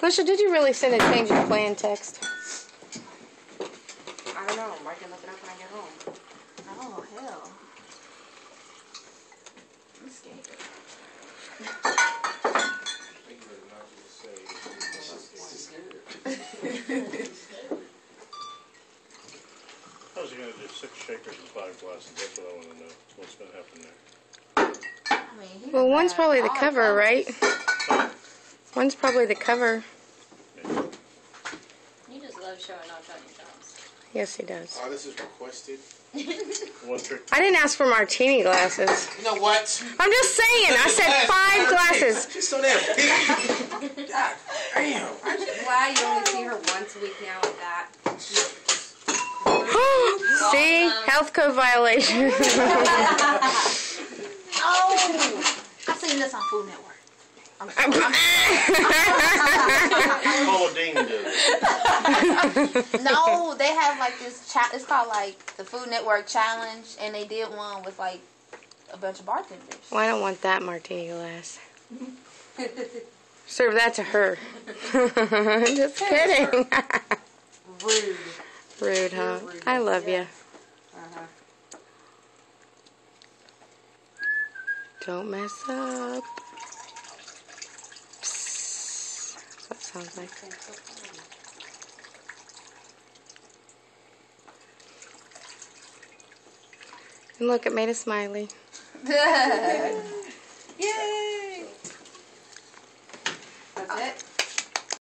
Felicia, did you really send a change of plan text? I don't know. I can look it up when I get home. Oh, hell. I'm scared. How's he going to do 6 shakers and 5 glasses? That's what I want to know. What's going to happen there? I mean, Well, one's probably the cover, right? One's probably the cover. You just love showing off on your jobs. Yes, he does. Oh, this is requested. One trick. I didn't ask for martini glasses. You know what? I'm just saying. I said 5 glasses. She's so damn big. God damn. Aren't you glad you only see her once a week now with that? See? Health code violation. Oh! I seen this on Food Network. Paula Dean did it. No, they have like this, it's called like the Food Network Challenge, and they did one with like a bunch of bartenders. Well, I don't want that martini glass. Serve that to her. Just kidding. Rude. Rude, huh? I love you. Don't mess up. Psst. That's what it sounds like. And look, it made a smiley. Yay!